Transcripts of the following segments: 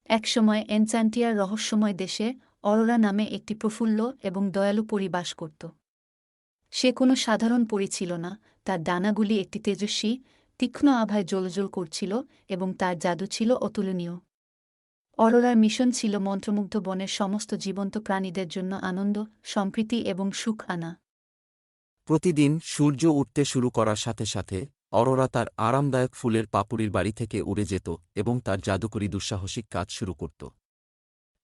একসময় এনচান্টিয়ার রহস্যময় দেশে অরোরা নামে একটি প্রফুল্ল এবং দয়ালু পরী বাস করত। সে কোনো সাধারণ পরী ছিল না, তার ডানাগুলি একটি তেজস্বী, তীক্ষ্ণ আভায় জ্বলজ্বল করছিল এবং তার জাদু ছিল অতুলনীয়। অরোরার মিশন ছিল মন্ত্রমুগ্ধ বনের সমস্ত জীবন্ত প্রাণীদের জন্য আনন্দ, সম্প্রীতি এবং সুখ আনা। প্রতিদিন সূর্য উঠতে শুরু করার সাথে সাথে অরোরা তার আরামদায়ক ফুলের পাপড়ির বাড়ি থেকে উড়ে যেত এবং তার জাদুকরী দুঃসাহসিক কাজ শুরু করত।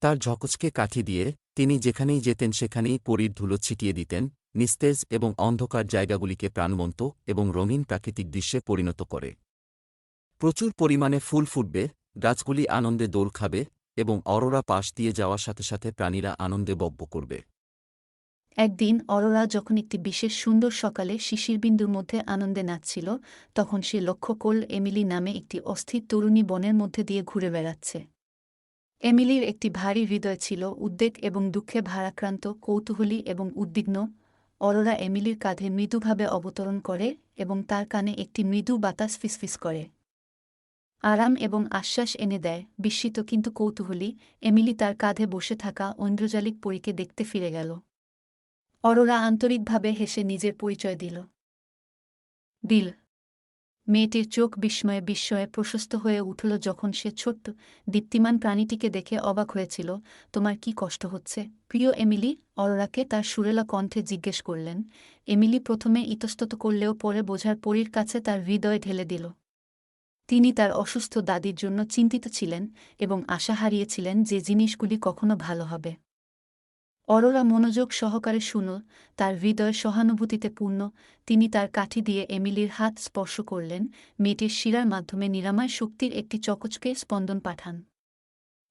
তার ঝকচকে কাঠি দিয়ে তিনি যেখানেই যেতেন সেখানেই পরীর ধুলো ছিটিয়ে দিতেন, নিস্তেজ এবং অন্ধকার জায়গাগুলিকে প্রাণবন্ত এবং রঙিন প্রাকৃতিক দৃশ্যে পরিণত করে। প্রচুর পরিমাণে ফুল ফুটবে, গাছগুলি আনন্দে দোল খাবে এবং অরোরা পাশ দিয়ে যাওয়ার সাথে সাথে প্রাণীরা আনন্দে বব্য করবে। একদিন অরোরা যখন একটি বিশেষ সুন্দর সকালে শিশিরবিন্দুর মধ্যে আনন্দে নাচছিল, তখন সে লক্ষ্য করল এমিলি নামে একটি অস্থির তরুণী বনের মধ্যে দিয়ে ঘুরে বেড়াচ্ছে। এমিলির একটি ভারী হৃদয় ছিল, উদ্বেগ এবং দুঃখে ভারাক্রান্ত, কৌতূহলী এবং উদ্বিগ্ন। অরোরা এমিলির কাঁধে মৃদুভাবে অবতরণ করে এবং তার কানে একটি মৃদু বাতাস ফিসফিস করে। আরাম এবং আশ্বাস এনে দেয়। বিস্মিত কিন্তু কৌতূহলী, এমিলি তার কাঁধে বসে থাকা ঐন্দ্রজালিক পরীকে দেখতে ফিরে গেল। অরোরা আন্তরিকভাবে হেসে নিজের পরিচয় দিল। মেয়েটির চোখ বিস্ময়ে প্রশস্ত হয়ে উঠল যখন সে ছোট্ট, দীপ্তিমান প্রাণীটিকে দেখে অবাক হয়েছিল। তোমার কি কষ্ট হচ্ছে, প্রিয় এমিলি? অরোরাকে তার সুরেলা কণ্ঠে জিজ্ঞেস করলেন। এমিলি প্রথমে ইতস্তত করলেও পরে বোঝার পরীর কাছে তার হৃদয় ঢেলে দিল। তিনি তার অসুস্থ দাদির জন্য চিন্তিত ছিলেন এবং আশা হারিয়েছিলেন যে জিনিসগুলি কখনো ভালো হবে। অরোরা মনোযোগ সহকারে শুনল, তার হৃদয় সহানুভূতিতে পূর্ণ। তিনি তার কাঠি দিয়ে এমিলির হাত স্পর্শ করলেন, মেয়েটির শিরার মাধ্যমে নিরাময় শক্তির একটি চকচকে স্পন্দন পাঠান।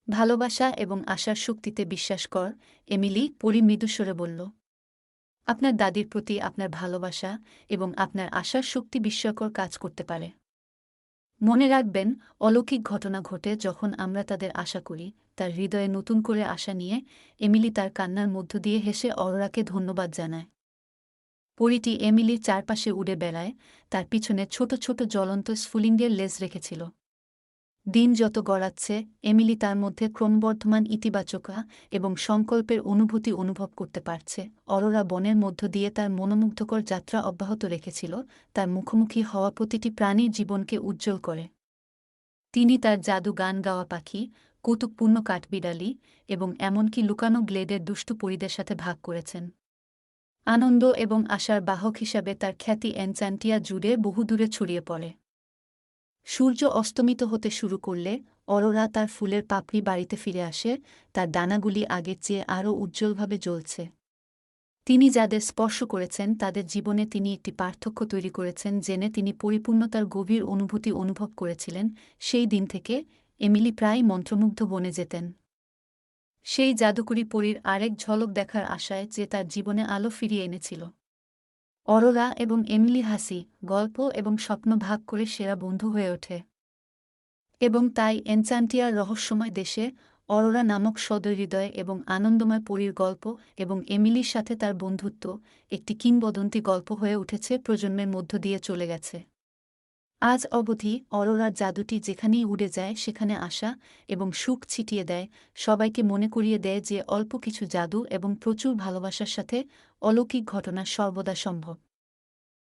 ভালোবাসা এবং আশার শক্তিতে বিশ্বাস কর, এমিলি, পরী মৃদুস্বরে বলল। আপনার দাদির প্রতি আপনার ভালোবাসা এবং আপনার আশার শক্তি বিস্ময়কর কাজ করতে পারে। মনে রাখবেন, অলৌকিক ঘটনা ঘটে যখন আমরা তাদের আশা করি। তার হৃদয়ে নতুন করে আশা নিয়ে এমিলি তার কান্নার মধ্য দিয়ে হেসে অরোরাকে ধন্যবাদ জানায়। পরীটি এমিলির চারপাশে উড়ে বেড়ায়, তার পিছনে ছোট ছোট জ্বলন্ত স্ফুলিঙ্গের লেজ রেখেছিল। দিন যত গড়াচ্ছে, এমিলি তার মধ্যে ক্রমবর্ধমান ইতিবাচকতা এবং সংকল্পের অনুভূতি অনুভব করতে পারছে। অরোরা বনের মধ্য দিয়ে তার মনোমুগ্ধকর যাত্রা অব্যাহত রেখেছিল, তার মুখোমুখি হওয়া প্রতিটি প্রাণীর জীবনকে উজ্জ্বল করে। তিনি তার জাদু গান গাওয়া পাখি, কৌতুকপূর্ণ কাঠবিড়ালি এবং এমনকি লুকানো গ্লেডের দুষ্টু পরীদের সাথে ভাগ করেছেন। আনন্দ এবং আশার বাহক হিসাবে তার খ্যাতি এনচান্টিয়া জুড়ে বহুদূরে ছড়িয়ে পড়ে। সূর্য অস্তমিত হতে শুরু করলে অরোরা তার ফুলের পাপড়ি বাড়িতে ফিরে আসে, তার ডানাগুলি আগের চেয়ে আরও উজ্জ্বলভাবে জ্বলছে। তিনি যাদের স্পর্শ করেছেন তাদের জীবনে তিনি একটি পার্থক্য তৈরি করেছেন জেনে তিনি পরিপূর্ণতার গভীর অনুভূতি অনুভব করেছিলেন। সেই দিন থেকে এমিলি প্রায় মন্ত্রমুগ্ধ বনে যেতেন, সেই জাদুকরী পরীর আরেক ঝলক দেখার আশায় যে তার জীবনে আলো ফিরিয়ে এনেছিল। অরোরা এবং এমিলি হাসি, গল্প এবং স্বপ্ন ভাগ করে সেরা বন্ধু হয়ে ওঠে। এবং তাই এনচান্টিয়ার রহস্যময় দেশে অরোরা নামক সদহৃদয় এবং আনন্দময় পরীর গল্প এবং এমিলির সাথে তার বন্ধুত্ব একটি কিংবদন্তি গল্প হয়ে উঠেছে, প্রজন্মের মধ্য দিয়ে চলে গেছে। আজ অবধি অরোরার জাদুটি যেখানেই উড়ে যায় সেখানে আশা এবং সুখ ছিটিয়ে দেয়, সবাইকে মনে করিয়ে দেয় যে অল্প কিছু জাদু এবং প্রচুর ভালোবাসার সাথে অলৌকিক ঘটনা সর্বদা সম্ভব।